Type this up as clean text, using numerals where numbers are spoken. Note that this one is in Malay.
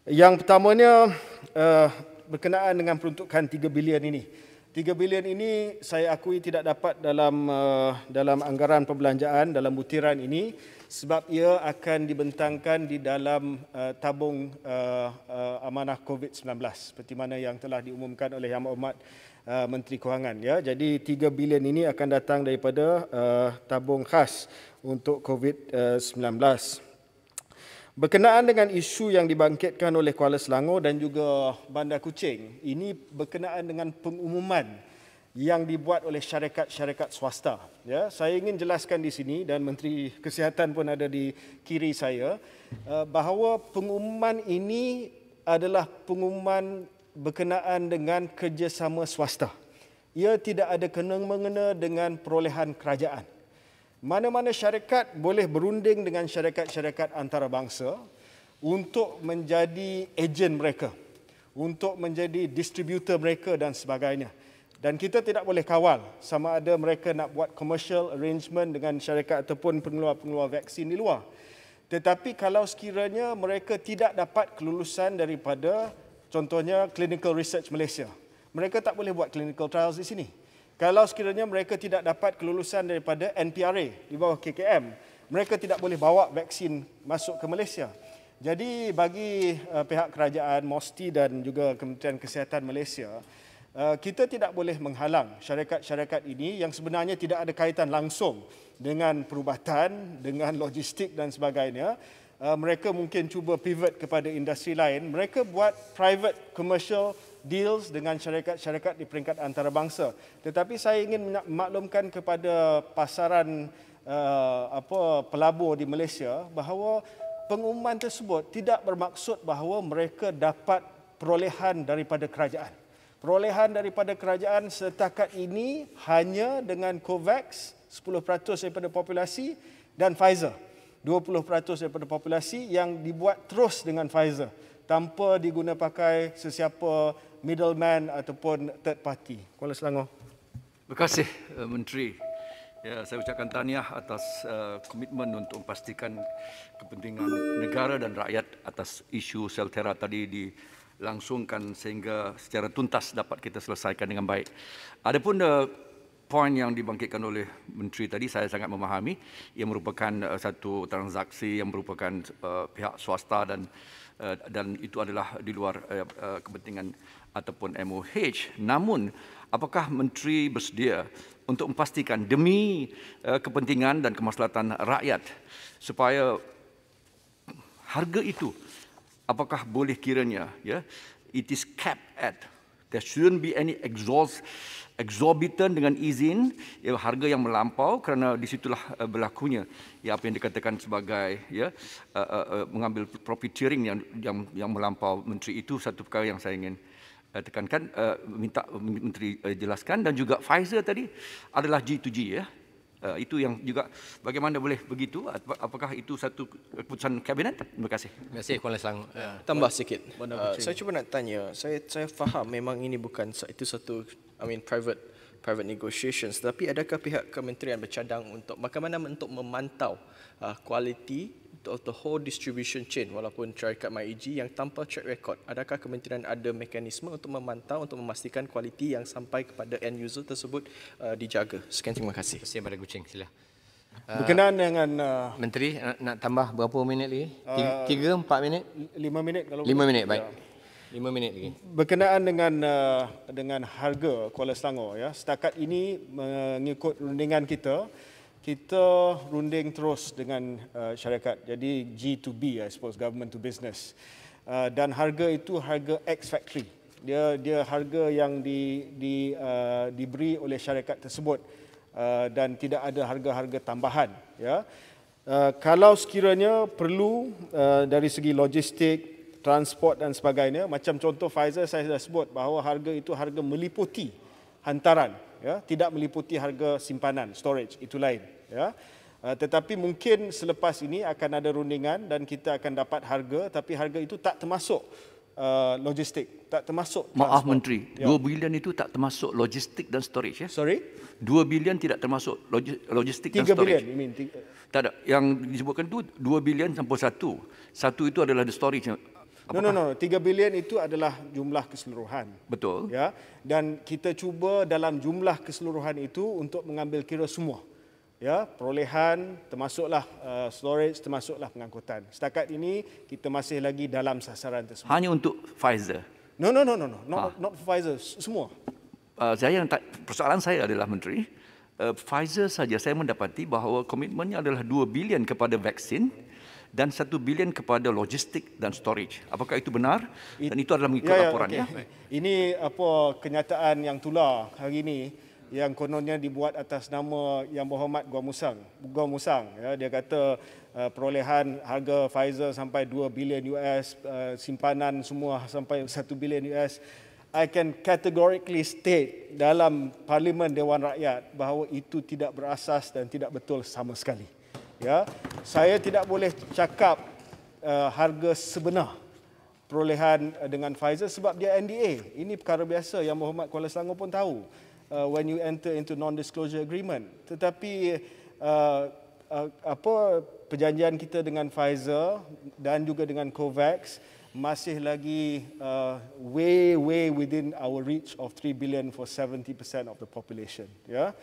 Yang pertamanya berkenaan dengan peruntukan 3 bilion ini. 3 bilion ini saya akui tidak dapat dalam anggaran perbelanjaan dalam butiran ini sebab ia akan dibentangkan di dalam tabung amanah COVID-19 seperti mana yang telah diumumkan oleh Yang Berhormat Menteri Kewangan, ya. Jadi 3 bilion ini akan datang daripada tabung khas untuk COVID-19. Berkenaan dengan isu yang dibangkitkan oleh Kuala Selangor dan juga Bandar Kuching, ini berkenaan dengan pengumuman yang dibuat oleh syarikat-syarikat swasta. Ya, saya ingin jelaskan di sini dan Menteri Kesihatan pun ada di kiri saya bahawa pengumuman ini adalah pengumuman berkenaan dengan kerjasama swasta. Ia tidak ada kena-mengena dengan perolehan kerajaan. Mana-mana syarikat boleh berunding dengan syarikat-syarikat antarabangsa untuk menjadi ejen mereka, untuk menjadi distributor mereka dan sebagainya. Dan kita tidak boleh kawal sama ada mereka nak buat commercial arrangement dengan syarikat ataupun pengeluar-pengeluar vaksin di luar. Tetapi kalau sekiranya mereka tidak dapat kelulusan daripada contohnya Clinical Research Malaysia, mereka tak boleh buat clinical trials di sini. Kalau sekiranya mereka tidak dapat kelulusan daripada NPRA di bawah KKM, mereka tidak boleh bawa vaksin masuk ke Malaysia. Jadi bagi pihak kerajaan, MOSTI dan juga Kementerian Kesihatan Malaysia, kita tidak boleh menghalang syarikat-syarikat ini yang sebenarnya tidak ada kaitan langsung dengan perubatan, dengan logistik dan sebagainya. Mereka mungkin cuba pivot kepada industri lain. Mereka buat private commercial deals dengan syarikat-syarikat di peringkat antarabangsa. Tetapi saya ingin memaklumkan kepada pasaran pelabur di Malaysia bahawa pengumuman tersebut tidak bermaksud bahawa mereka dapat perolehan daripada kerajaan. Perolehan daripada kerajaan setakat ini hanya dengan COVAX 10% daripada populasi dan Pfizer 20% daripada populasi yang dibuat terus dengan Pfizer tanpa diguna pakai sesiapa middleman ataupun third party. Kuala Selangor. Terima kasih Menteri. Ya, saya ucapkan tahniah atas komitmen untuk memastikan kepentingan negara dan rakyat atas isu Seltera tadi dilangsungkan sehingga secara tuntas dapat kita selesaikan dengan baik. Adapun poin yang dibangkitkan oleh Menteri tadi saya sangat memahami. Ia merupakan satu transaksi yang merupakan pihak swasta dan itu adalah di luar kepentingan ataupun MOH. Namun, apakah Menteri bersedia untuk memastikan demi kepentingan dan kemaslahatan rakyat supaya harga itu apakah boleh kiranya it is capped at, there shouldn't be any exorbitant dengan izin harga yang melampau kerana disitulah berlakunya apa yang dikatakan sebagai mengambil profiteering yang melampau. Menteri, itu satu perkara yang saya ingin tekankan, minta Menteri jelaskan. Dan juga Pfizer tadi adalah G2G, itu yang juga bagaimana boleh begitu, apakah itu satu keputusan kabinet? Terima kasih. Terima kasih Kuala Selangor. Tambah sikit. Saya cuba nak tanya, saya faham memang ini bukan itu satu private negotiations, tapi adakah pihak kementerian bercadang untuk bagaimana untuk memantau kualiti of the whole distribution chain walaupun syarikat MyEG yang tanpa track record? Adakah kementerian ada mekanisme untuk memantau, untuk memastikan kualiti yang sampai kepada end user tersebut dijaga? Sekian, terima kasih. Terima kasih Bandar Kuching, sila. Berkenaan dengan Menteri nak tambah berapa minit lagi? 3, 4 minit? 5 minit kalau 5 minit, baik. 5 minit lagi. Berkenaan dengan harga Kuala Selangor, ya, setakat ini mengikut rundingan kita runding terus dengan syarikat. Jadi G2B, I suppose, government to business. Dan harga itu harga ex factory. Dia harga yang diberi oleh syarikat tersebut dan tidak ada harga-harga tambahan. Ya. Kalau sekiranya perlu dari segi logistik, transport dan sebagainya, macam contoh Pfizer saya dah sebut bahawa harga itu harga meliputi hantaran, ya, tidak meliputi harga simpanan, storage, itu lain. Ya. Tetapi mungkin selepas ini akan ada rundingan dan kita akan dapat harga, tapi harga itu tak termasuk logistik, tak termasuk transport. Maaf Menteri, 2 bilion itu tak termasuk logistik dan storage, ya? Sorry? 2 bilion tidak termasuk logistik dan 3 storage. bilion, Tak ada. Yang disebutkan itu 2 bilion campur 1. 1 itu adalah the storage. No. 3 bilion itu adalah jumlah keseluruhan. Betul. Ya, dan kita cuba dalam jumlah keseluruhan itu untuk mengambil kira semua. Ya, perolehan termasuklah storage, termasuklah pengangkutan. Setakat ini kita masih lagi dalam sasaran tersebut. Hanya untuk Pfizer. No. Not Pfizer, semua. Persoalan saya adalah Menteri, Pfizer saja saya mendapati bahawa komitmennya adalah 2 bilion kepada vaksin dan 1 bilion kepada logistik dan storage. Apakah itu benar? Dan itu adalah mengikut laporannya. Okay. Ini kenyataan yang tular hari ini yang kononnya dibuat atas nama Yang Berhormat Gua Musang. Ya, dia kata perolehan harga Pfizer sampai 2 bilion US, simpanan semua sampai 1 bilion US. I can categorically state dalam Parlimen Dewan Rakyat bahawa itu tidak berasas dan tidak betul sama sekali. Ya, saya tidak boleh cakap harga sebenar perolehan dengan Pfizer sebab dia NDA. Ini perkara biasa yang Berhormat Kuala Selangor pun tahu when you enter into non-disclosure agreement. Tetapi perjanjian kita dengan Pfizer dan juga dengan COVAX masih lagi way within our reach of 3 billion for 70% of the population. Ya.